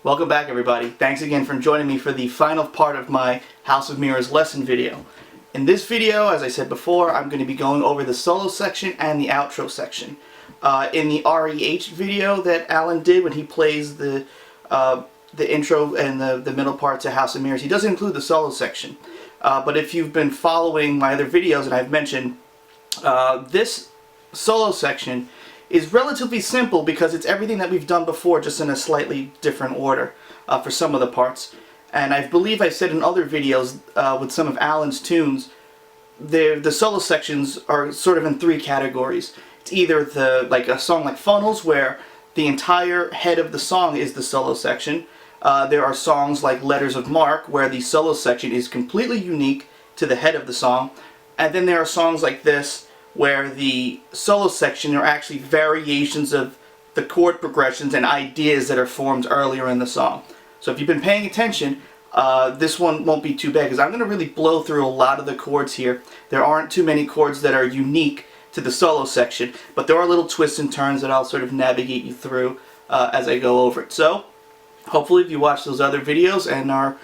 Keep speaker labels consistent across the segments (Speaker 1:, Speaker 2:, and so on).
Speaker 1: Welcome back, everybody. Thanks again for joining me for the final part of my House of Mirrors lesson video. In this video, as I said before, I'm going to be going over the solo section and the outro section. In the REH video that Alan did when he plays the intro and the middle part to House of Mirrors, he doesn't include the solo section. But if you've been following my other videos, and I've mentioned, this solo section is relatively simple because it's everything that we've done before, just in a slightly different order for some of the parts. And I believe I said in other videos with some of Alan's tunes, the solo sections are sort of in three categories. It's either like a song like Funnels, where the entire head of the song is the solo section. There are songs like Letters of Marque, where the solo section is completely unique to the head of the song. And then there are songs like this, where the solo section are actually variations of the chord progressions and ideas that are formed earlier in the song. So if you've been paying attention, this one won't be too bad, because I'm going to really blow through a lot of the chords here. There aren't too many chords that are unique to the solo section, but there are little twists and turns that I'll sort of navigate you through as I go over it. So hopefully if you watch those other videos and are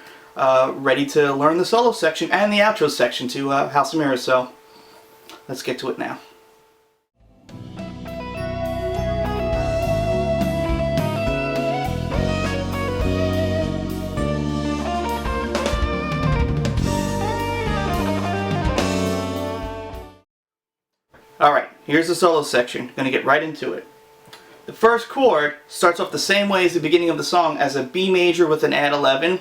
Speaker 1: ready to learn the solo section and the outro section to House of Mirrors. So let's get to it now. Alright, here's the solo section. Gonna get right into it. The first chord starts off the same way as the beginning of the song, as a B major with an add 11.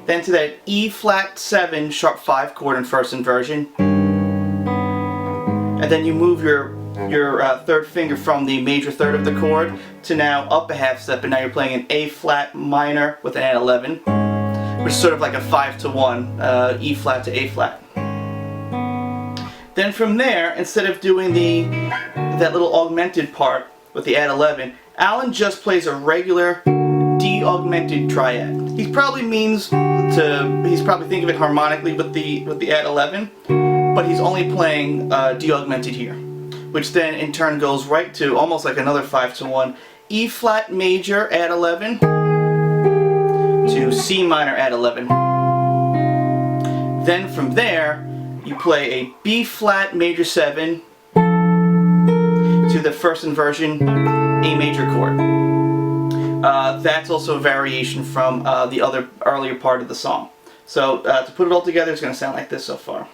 Speaker 1: Then to that E flat 7 sharp 5 chord in first inversion. And then you move your third finger from the major third of the chord to now up a half step, and now you're playing an A flat minor with an add 11, which is sort of like a 5-to-1, E flat to A flat. Then from there, instead of doing that little augmented part with the add 11, Alan just plays a regular D augmented triad. He probably he's probably thinking of it harmonically with the add 11, but he's only playing D augmented here, which then in turn goes right to almost like another 5-to-1, E flat major add 11 to C minor add 11. Then from there, you play a B flat major 7 to the first inversion A major chord. That's also a variation from the earlier part of the song. So to put it all together, it's going to sound like this so far.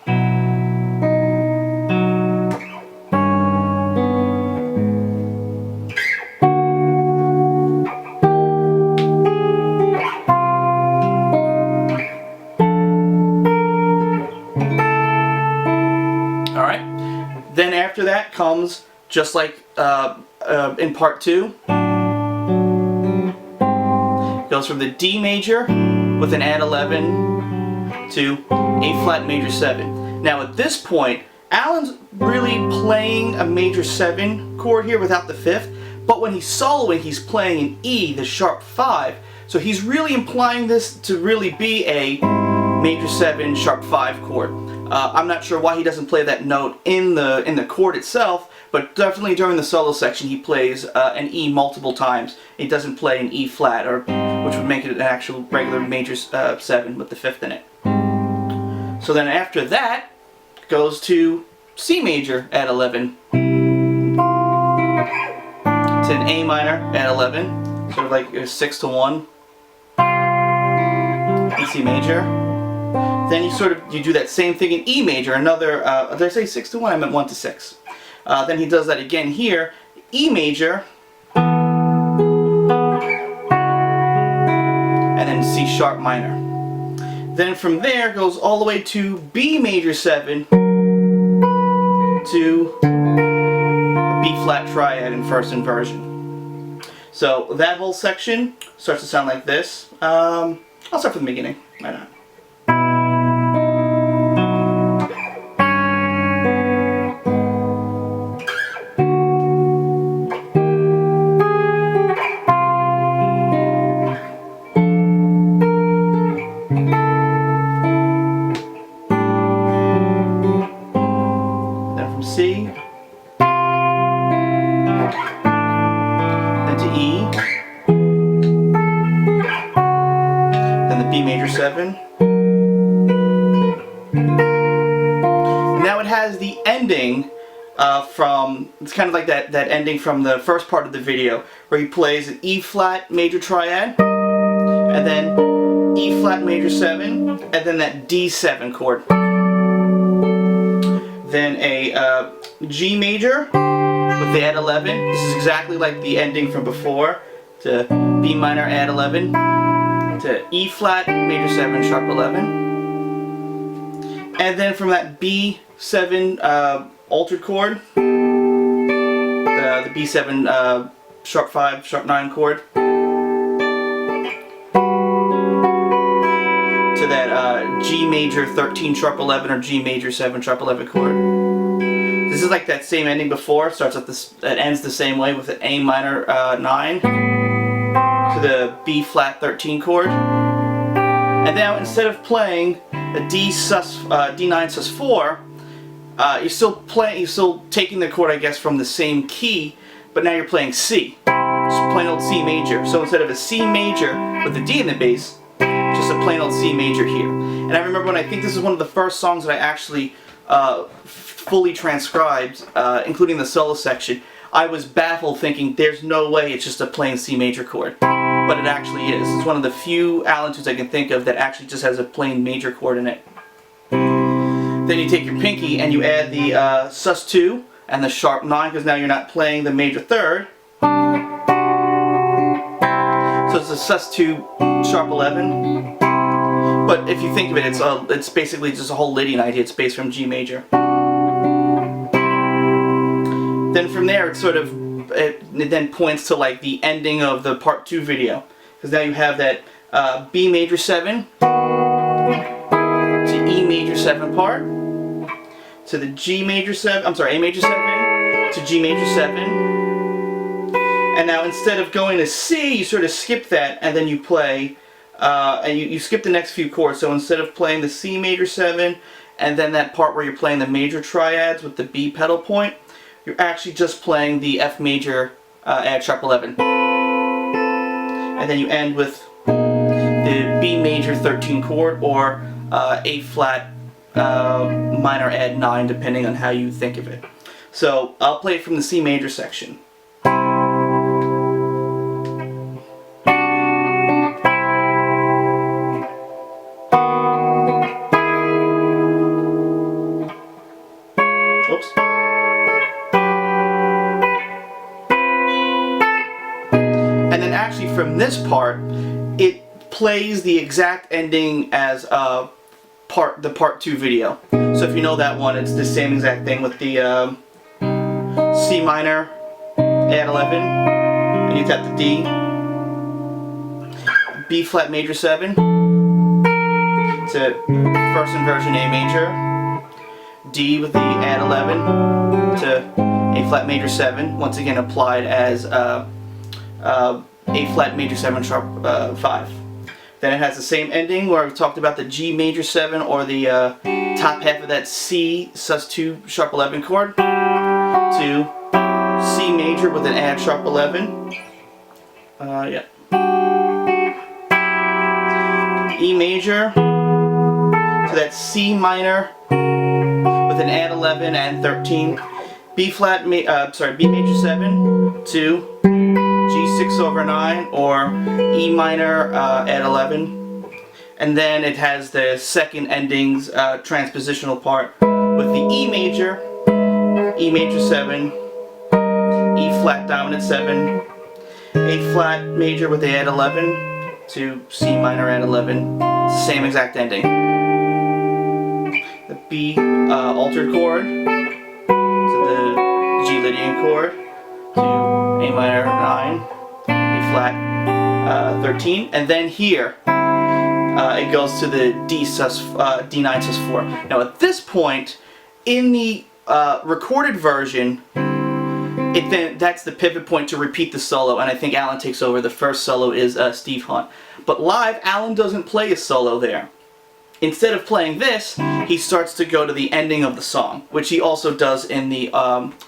Speaker 1: Alright, then after that comes, just like in part 2, goes from the D major with an add 11 to A flat major 7. Now at this point, Alan's really playing a major 7 chord here without the 5th, but when he's soloing, he's playing an E, the sharp 5. So he's really implying this to really be a major 7 sharp 5 chord. I'm not sure why he doesn't play that note in the chord itself, but definitely during the solo section he plays an E multiple times. He doesn't play an E flat, which would make it an actual regular major 7 with the 5th in it. So then after that goes to C major at 11, to an A minor at 11, sort of like a 6-to-1 in C major. Then you do that same thing in E major, another, did I say 6-to-1? I meant 1-to-6. Then he does that again here, E major, and then C sharp minor. Then from there goes all the way to B major 7 to a B flat triad in first inversion. So that whole section starts to sound like this. I'll start from the beginning, why not? C, then to E, now it has the ending it's kind of like that ending from the first part of the video, where he plays an E flat major triad, and then E flat major 7, and then that D7 chord. Then a G major with the add 11. This is exactly like the ending from before, to B minor add 11, to E flat major 7 sharp 11. And then from that B7 altered chord, the B7 sharp 5, sharp 9 chord, to that G major 13 sharp 11 or G major 7 sharp 11 chord. This is like that same ending before. Starts at this, it ends the same way with an A minor 9 to the B flat 13 chord. And now instead of playing a D9 sus 4, you're still taking the chord, I guess, from the same key, but now you're playing C. Just plain old C major. So instead of a C major with a D in the bass, just a plain old C major here. And I remember when I think this is one of the first songs that I actually fully transcribed, including the solo section, I was baffled thinking there's no way it's just a plain C major chord. But it actually is. It's one of the few Allan tunes I can think of that actually just has a plain major chord in it. Then you take your pinky and you add the sus2 and the sharp 9, because now you're not playing the major third. So it's a sus2 sharp 11. But if you think of it, it's basically just a whole Lydian idea. It's based from G major. Then from there, it then points to like the ending of the part 2 video, because now you have that B major 7 to E major 7 part, to the G major 7, I'm sorry, A major 7 to G major 7, and now instead of going to C, you sort of skip that, and then you play, and you skip the next few chords. So instead of playing the C major 7, and then that part where you're playing the major triads with the B pedal point, you're actually just playing the F major add sharp 11. And then you end with the B major 13 chord, or A flat minor add 9, depending on how you think of it. So I'll play it from the C major section. Oops. And then actually from this part, it plays the exact ending as the part 2 video. So if you know that one, it's the same exact thing with the C minor add 11, and you tap the D, B flat major 7 to first inversion A major, D with the add 11 to A flat major 7, once again applied as A flat major 7 sharp 5. Then it has the same ending where we talked about the G major 7, or the top half of that C sus2 sharp 11 chord, to C major with an add sharp 11. Yeah. E major to that C minor with an add 11 and 13. B flat, B major 7 to G6 over 9, or E minor add 11. And then it has the second endings transpositional part with the E major 7, E flat dominant 7, A flat major with the add 11 to C minor add 11. Same exact ending. The B altered chord to the G Lydian chord to A minor 9, A flat 13, and then here it goes to the D9 sus 4. Now at this point in the recorded version, that's the pivot point to repeat the solo, and I think Allan takes over. The first solo is Steve Hunt, but live Allan doesn't play a solo there. Instead of playing this, he starts to go to the ending of the song, which he also does in the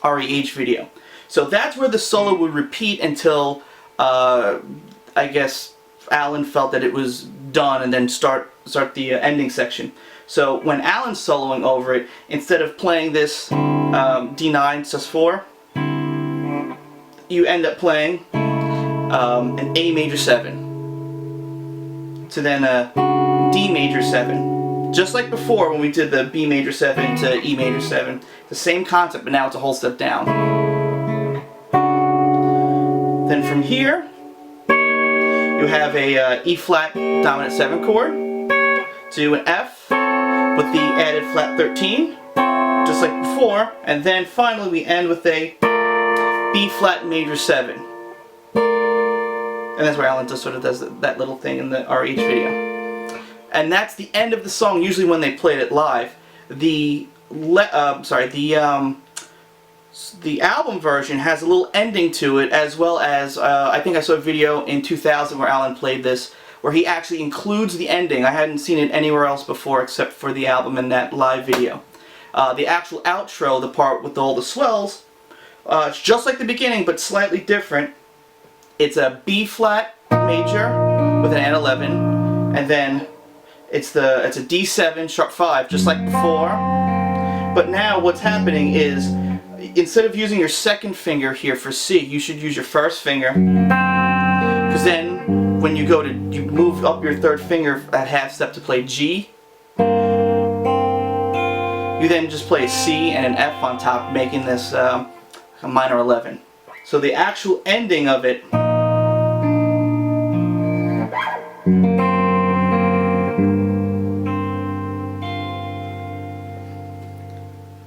Speaker 1: REH video. So that's where the solo would repeat until I guess Allan felt that it was done, and then start the ending section. So when Allan's soloing over it, instead of playing this D9 sus4, you end up playing an A major 7 to then a D major 7. Just like before when we did the B major 7 to E major 7. The same concept, but now it's a whole step down. Then from here, you have a E flat dominant 7 chord to an F with the added flat 13, just like before, and then finally we end with a B flat major 7. And that's where Allan just sort of does that little thing in the RH video. And that's the end of the song, usually when they played it live. The album version has a little ending to it, as well as, I think I saw a video in 2000 where Allan played this, where he actually includes the ending. I hadn't seen it anywhere else before except for the album and that live video. The actual outro, the part with all the swells, it's just like the beginning but slightly different. It's a B flat major with an add 11, and then it's a D7 sharp 5, just like before. But now what's happening is, instead of using your second finger here for C, you should use your first finger, because then when you move up your third finger at half step to play G, you then just play a C and an F on top, making this a minor 11. So the actual ending of it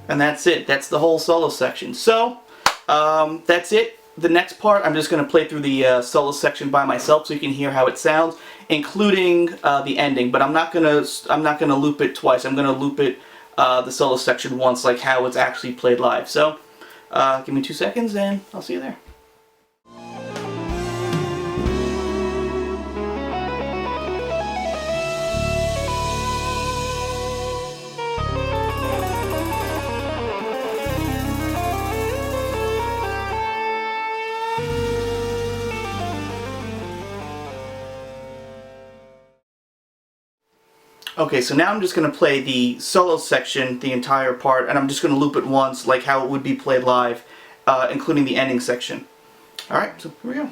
Speaker 1: and that's it. That's the whole solo section. So that's it. The next part, I'm just going to play through the solo section by myself so you can hear how it sounds, including the ending. But I'm not gonna loop it twice. I'm gonna loop it the solo section once, like how it's actually played live. So give me 2 seconds, and I'll see you there. Okay, so now I'm just going to play the solo section, the entire part, and I'm just going to loop it once, like how it would be played live, including the ending section. Alright, so here we go.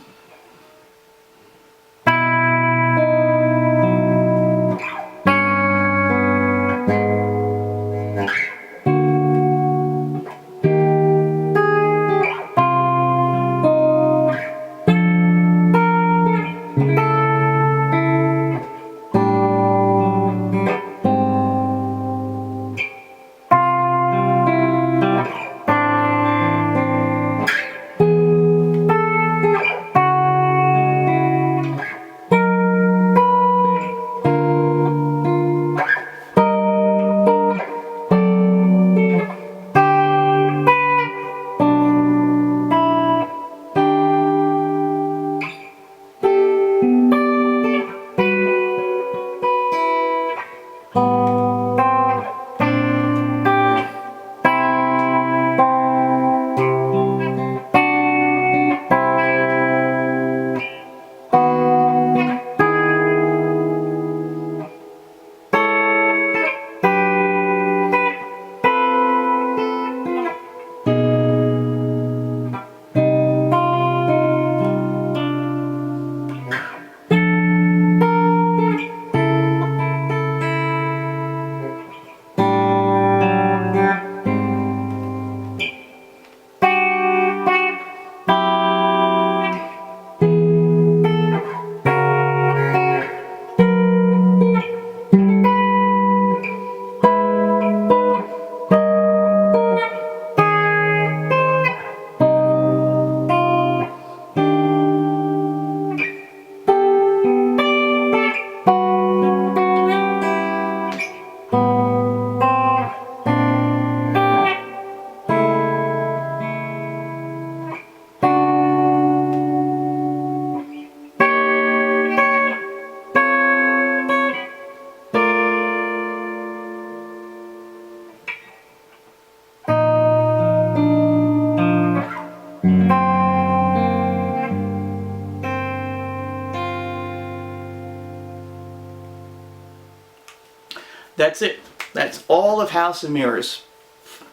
Speaker 1: That's it. That's all of House of Mirrors.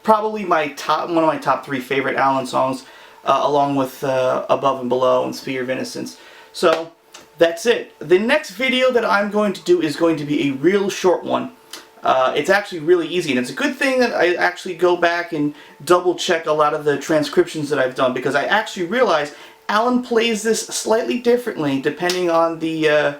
Speaker 1: Probably one of my top 3 favorite Allan songs, along with Above and Below and Sphere of Innocence. So that's it. The next video that I'm going to do is going to be a real short one. It's actually really easy, and it's a good thing that I actually go back and double check a lot of the transcriptions that I've done, because I actually realized Allan plays this slightly differently depending on the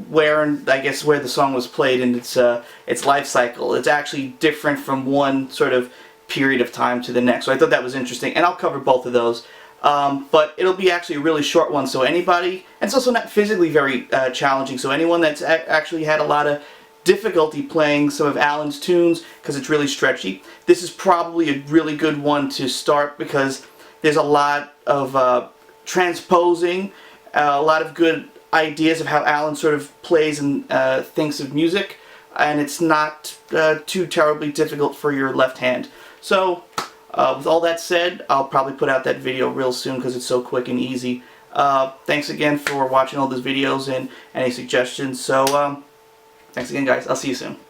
Speaker 1: where the song was played in its life cycle. It's actually different from one sort of period of time to the next. So I thought that was interesting, and I'll cover both of those. But it'll be actually a really short one, so anybody, and it's also not physically very challenging, so anyone that's actually had a lot of difficulty playing some of Allan's tunes, because it's really stretchy, this is probably a really good one to start, because there's a lot of transposing, a lot of good ideas of how Allan sort of plays and thinks of music, and it's not too terribly difficult for your left hand. So with all that said, I'll probably put out that video real soon because it's so quick and easy. Thanks again for watching all those videos and any suggestions. So thanks again, guys. I'll see you soon.